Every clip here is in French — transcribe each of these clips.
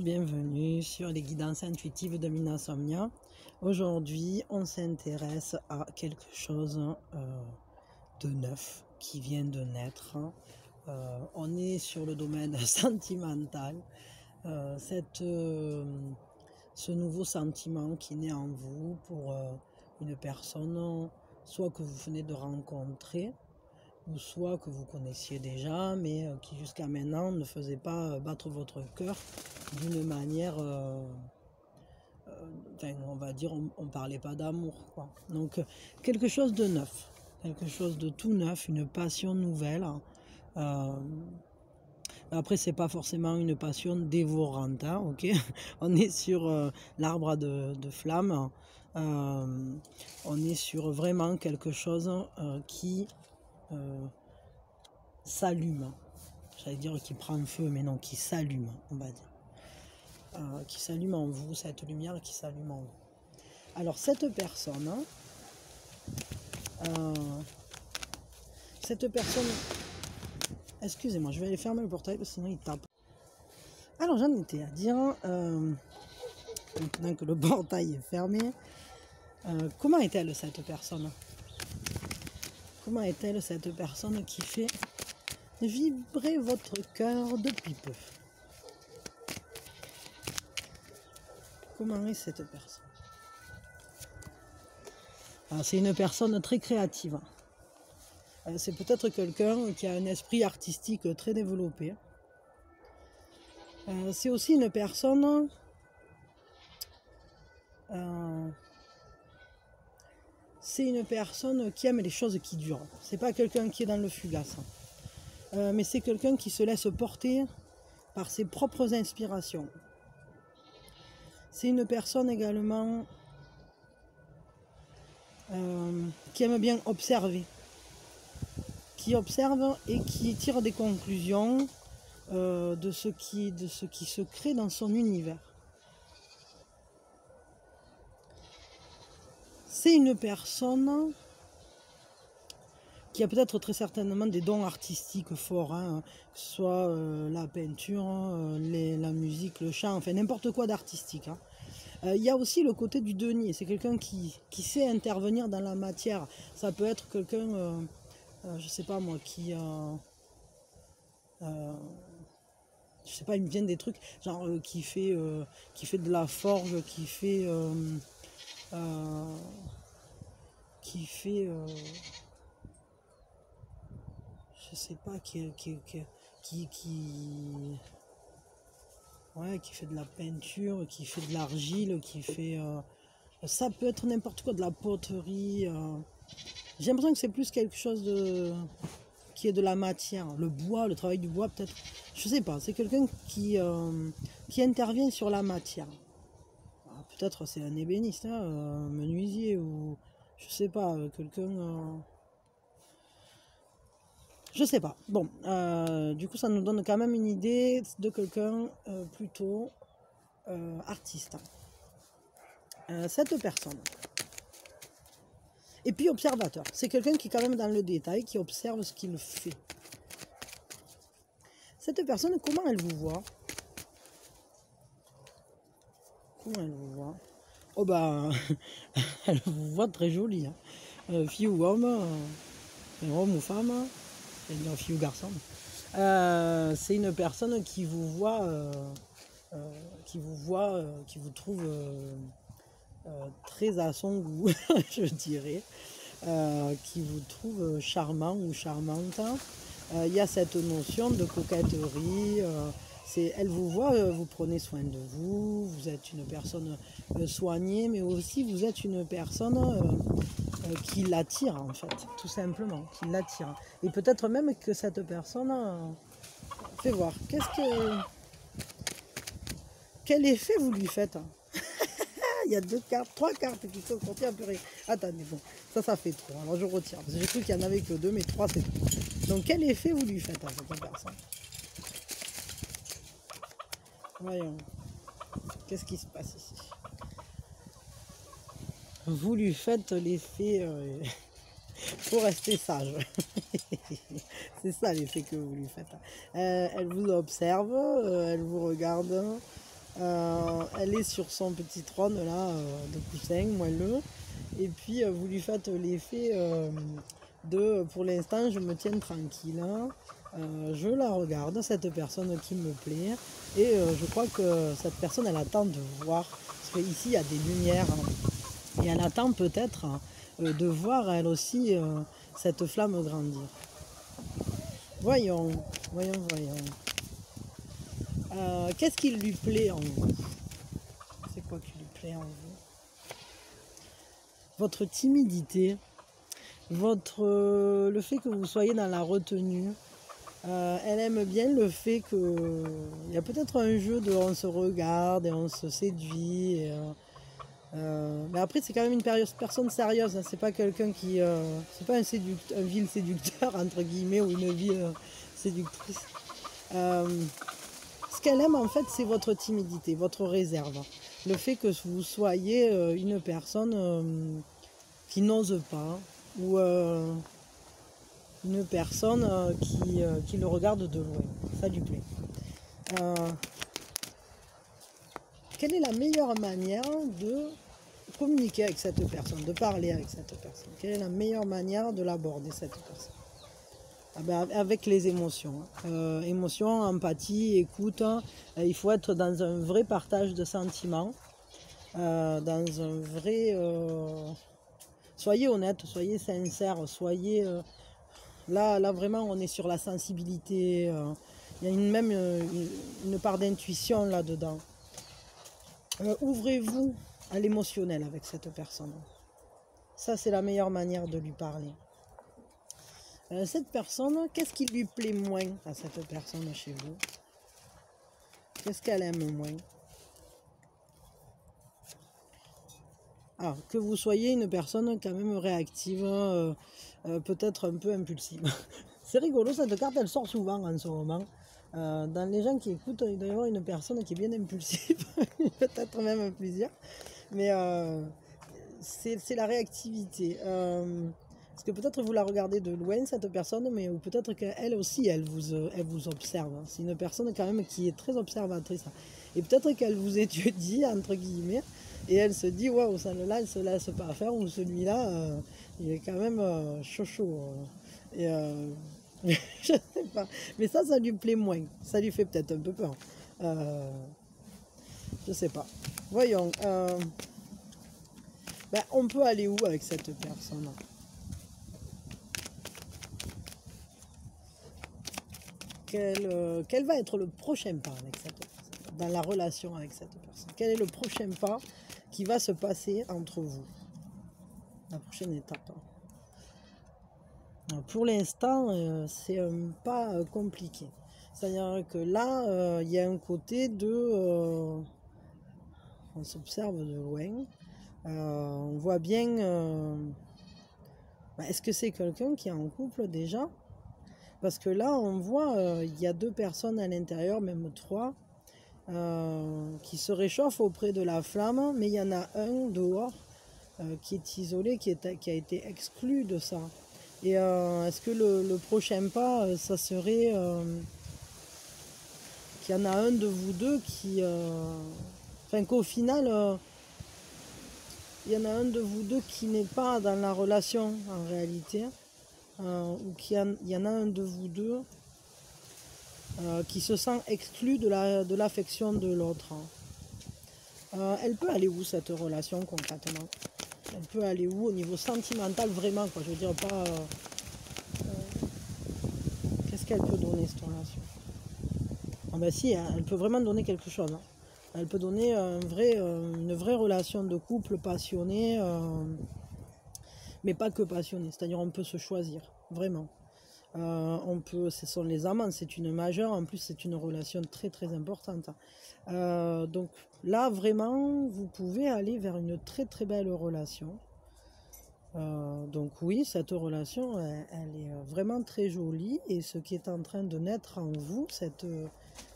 bienvenue sur les guidances intuitives de Minasomnia. Aujourd'hui, on s'intéresse à quelque chose de neuf qui vient de naître. On est sur le domaine sentimental. Ce nouveau sentiment qui naît en vous pour une personne, soit que vous venez de rencontrer, ou soit que vous connaissiez déjà, mais qui jusqu'à maintenant ne faisait pas battre votre cœur d'une manière, on va dire, on ne parlait pas d'amour, quoi. Donc quelque chose de neuf, quelque chose de tout neuf, une passion nouvelle. Après, c'est pas forcément une passion dévorante, hein, ok. On est sur l'arbre de flammes. On est sur vraiment quelque chose qui s'allume. J'allais dire qui prend feu, mais non, qui s'allume, on va dire. Qui s'allume en vous, cette lumière qui s'allume en vous. Alors, cette personne, excusez-moi, je vais aller fermer le portail, parce que sinon il tape. Alors, j'en étais à dire, maintenant que le portail est fermé, comment est-elle cette personne? Comment est-elle cette personne qui fait vibrer votre cœur depuis peu? Comment est cette personne? C'est une personne très créative. C'est peut-être quelqu'un qui a un esprit artistique très développé. C'est aussi une personne qui aime les choses qui durent. C'est pas quelqu'un qui est dans le fugace. Mais c'est quelqu'un qui se laisse porter par ses propres inspirations. C'est une personne également qui aime bien observer, qui observe et qui tire des conclusions de ce qui se crée dans son univers. C'est une personne qui a peut-être très certainement des dons artistiques forts, hein, que ce soit la peinture, la musique, le chant, enfin n'importe quoi d'artistique. Hein. Il y a aussi le côté du denier, c'est quelqu'un qui sait intervenir dans la matière. Ça peut être quelqu'un, je sais pas moi, je sais pas, il me vient des trucs, genre qui fait de la forge, je sais pas, qui fait de la peinture, qui fait de l'argile, qui fait... ça peut être n'importe quoi, de la poterie. J'ai l'impression que c'est plus quelque chose qui est de la matière. Le bois, le travail du bois peut-être. Je sais pas, c'est quelqu'un qui intervient sur la matière. Peut-être c'est un ébéniste, hein, menuisier, ou je sais pas, quelqu'un... Je sais pas. Bon, du coup, ça nous donne quand même une idée de quelqu'un plutôt artiste. Cette personne. Et puis observateur. C'est quelqu'un qui est quand même dans le détail, qui observe ce qu'il fait. Cette personne, comment elle vous voit? Comment elle vous voit? Oh bah, elle vous voit très jolie. Hein. Fille ou homme, homme ou femme. Fille ou garçon. C'est une personne qui vous voit, qui vous trouve très à son goût, je dirais, qui vous trouve charmant ou charmante. Il y a cette notion de coquetterie. Elle vous voit, vous prenez soin de vous, vous êtes une personne soignée, mais aussi vous êtes une personne qui l'attire en fait, tout simplement, qui l'attire. Et peut-être même que cette personne, fais voir, quel effet vous lui faites? Il y a 3 cartes qui sont sorties à purée. Attendez, bon, ça fait 3, alors je retire, parce que j'ai cru qu'il n'y en avait que 2, mais 3 c'est tout. Donc quel effet vous lui faites à cette personne? Voyons, qu'est-ce qui se passe ici? Vous lui faites l'effet... faut rester sage. C'est ça l'effet que vous lui faites. Elle vous observe, elle vous regarde, Elle est sur son petit trône là, de coussin moelleux. Et puis vous lui faites l'effet de pour l'instant je me tiens tranquille. Hein. Je la regarde, cette personne qui me plaît. Et je crois que cette personne elle attend de voir. Parce qu'ici il y a des lumières. Et elle attend peut-être de voir elle aussi cette flamme grandir. Voyons, voyons, voyons. Qu'est-ce qui lui plaît en vous? C'est quoi qui lui plaît en vous? Votre timidité, le fait que vous soyez dans la retenue. Elle aime bien le fait que il y a peut-être un jeu de on se regarde et on se séduit. Mais après c'est quand même une personne sérieuse. Hein, c'est pas quelqu'un qui, c'est pas un vil séducteur entre guillemets ou une vie séductrice. Ce qu'elle aime en fait c'est votre timidité, votre réserve. Le fait que vous soyez une personne qui n'ose pas ou une personne qui le regarde de loin. Ça lui plaît. Quelle est la meilleure manière de communiquer avec cette personne, de parler avec cette personne? Quelle est la meilleure manière de l'aborder, cette personne? Avec les émotions. Émotions, empathie, écoute. Il faut être dans un vrai partage de sentiments. Dans un vrai... soyez honnête, soyez sincère, soyez... Là, vraiment, on est sur la sensibilité. Il y a même une part d'intuition là-dedans. Ouvrez-vous à l'émotionnel avec cette personne. Ça, c'est la meilleure manière de lui parler. Cette personne, qu'est-ce qui lui plaît moins à cette personne chez vous? Qu'est-ce qu'elle aime moins? Que vous soyez une personne quand même réactive, peut-être un peu impulsive. C'est rigolo, cette carte, elle sort souvent en ce moment. Dans les gens qui écoutent, il doit y avoir une personne qui est bien impulsive, peut-être même plusieurs. Mais c'est la réactivité. Parce que peut-être vous la regardez de loin, cette personne, mais ou peut-être qu'elle aussi, elle vous observe. C'est une personne quand même qui est très observatrice. Et peut-être qu'elle vous étudie, entre guillemets, et elle se dit, waouh, celle-là, elle se laisse pas faire, ou celui-là, il est quand même chaud. Et je sais pas. Mais ça lui plaît moins. Ça lui fait peut-être un peu peur. Je sais pas. Voyons. On peut aller où avec cette personne? Quel va être le prochain pas avec cette personne, dans la relation avec cette personne? Quel est le prochain pas qui va se passer entre vous? La prochaine étape. Pour l'instant, c'est un pas compliqué. C'est-à-dire que là, il y a un côté de... on s'observe de loin. On voit bien... est-ce que c'est quelqu'un qui est en couple déjà? Parce que là, on voit, il y a 2 personnes à l'intérieur, même 3, qui se réchauffent auprès de la flamme, mais il y en a un dehors qui est isolé, qui a été exclu de ça. Et est-ce que le prochain pas, ça serait qu'il y en a un de vous deux qui... Enfin, qu'au final, il y en a un de vous deux qui n'est pas dans la relation en réalité. Ou qu'il y en a un de vous deux qui se sent exclu de l'affection de l'autre. Elle peut aller où cette relation concrètement? Elle peut aller où au niveau sentimental vraiment quoi? Je veux dire pas... qu'est-ce qu'elle peut donner cette relation? Si, elle peut vraiment donner quelque chose. Hein. Elle peut donner une vraie relation de couple passionné, mais pas que passionné. C'est-à-dire on peut se choisir, vraiment. Ce sont les amants, c'est une majeure, en plus c'est une relation très très importante. Donc là vraiment vous pouvez aller vers une très très belle relation. Donc oui, cette relation elle est vraiment très jolie et ce qui est en train de naître en vous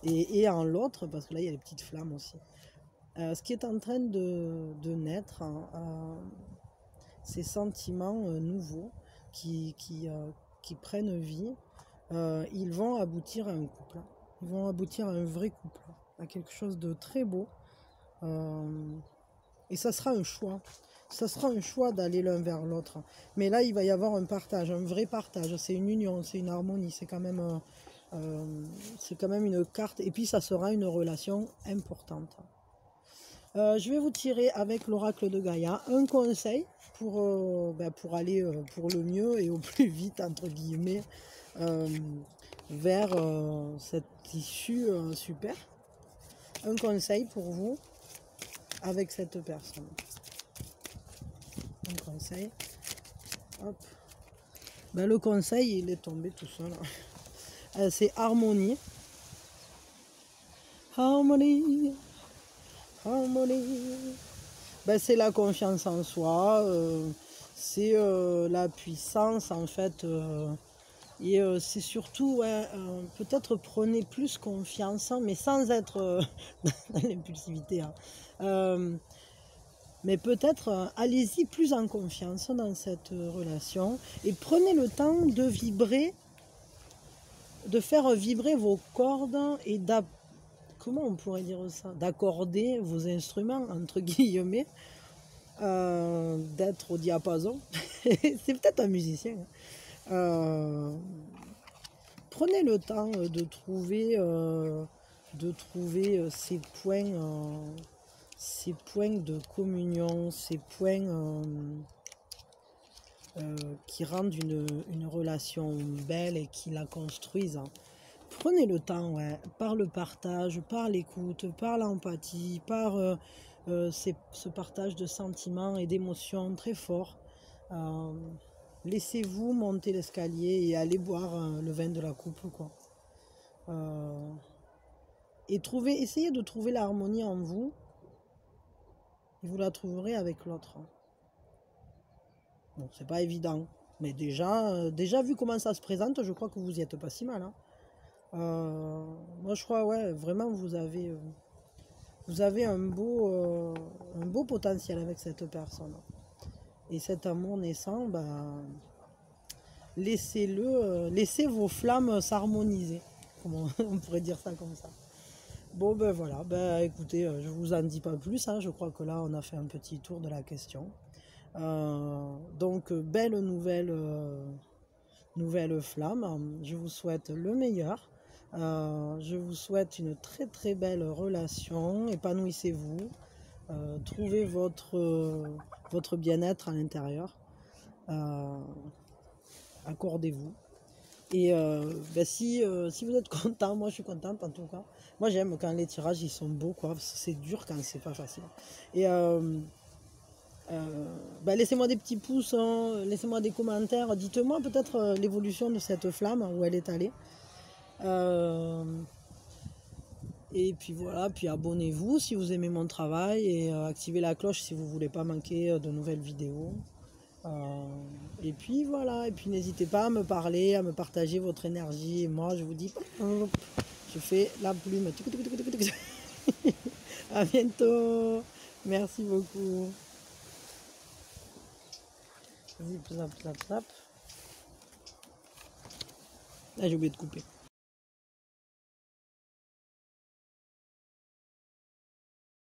et en l'autre, parce que là il y a les petites flammes aussi, ce qui est en train de naître, ces sentiments nouveaux qui prennent vie, ils vont aboutir à un couple. Ils vont aboutir à un vrai couple. à quelque chose de très beau. Et ça sera un choix. Ça sera un choix d'aller l'un vers l'autre. Mais là, il va y avoir un partage, un vrai partage. C'est une union, c'est une harmonie. C'est quand même une carte. Et puis, ça sera une relation importante. Je vais vous tirer avec l'oracle de Gaïa un conseil pour aller pour le mieux et au plus vite, entre guillemets, vers cette issue super. Un conseil pour vous avec cette personne. Un conseil. Hop. Ben, le conseil, il est tombé tout seul. C'est harmonie. Harmonie. Harmonie. Ben, c'est la confiance en soi. C'est la puissance, en fait. Et c'est surtout, ouais, peut-être prenez plus confiance, hein, mais sans être dans l'impulsivité. Hein. Mais peut-être allez-y plus en confiance dans cette relation et prenez le temps de vibrer, de faire vibrer vos cordes et comment on pourrait dire ça, d'accorder vos instruments, entre guillemets, d'être au diapason. C'est peut-être un musicien. Hein. Prenez le temps de trouver ces points de communion, ces points qui rendent une relation belle et qui la construisent. Prenez le temps, ouais, par le partage, par l'écoute, par l'empathie, par ce partage de sentiments et d'émotions très forts. Laissez-vous monter l'escalier et aller boire le vin de la coupe, quoi. Et essayez de trouver l'harmonie en vous, et vous la trouverez avec l'autre. Bon, c'est pas évident, mais déjà vu comment ça se présente, je crois que vous y êtes pas si mal. Hein. Moi, je crois, ouais, vraiment, vous avez un beau potentiel avec cette personne. Et cet amour naissant, laissez vos flammes s'harmoniser. Comment on pourrait dire ça comme ça. Bon, ben voilà, écoutez, je vous en dis pas plus. Hein, je crois que là, on a fait un petit tour de la question. Donc, belle nouvelle flamme. Je vous souhaite le meilleur. Je vous souhaite une très très belle relation. Épanouissez-vous. Trouvez votre bien-être à l'intérieur. Accordez-vous. Et si vous êtes content, moi je suis contente en tout cas. Moi j'aime quand les tirages ils sont beaux, quoi. C'est dur quand c'est pas facile. Et laissez-moi des petits pouces, hein, laissez-moi des commentaires. Dites-moi peut-être l'évolution de cette flamme, où elle est allée. Et puis voilà, puis abonnez-vous si vous aimez mon travail et activez la cloche si vous ne voulez pas manquer de nouvelles vidéos. Et puis voilà, et puis n'hésitez pas à me parler, à me partager votre énergie. Et moi, je vous dis, je fais la plume. À bientôt. Merci beaucoup. Zip, zap, zap, zap. Ah, j'ai oublié de couper.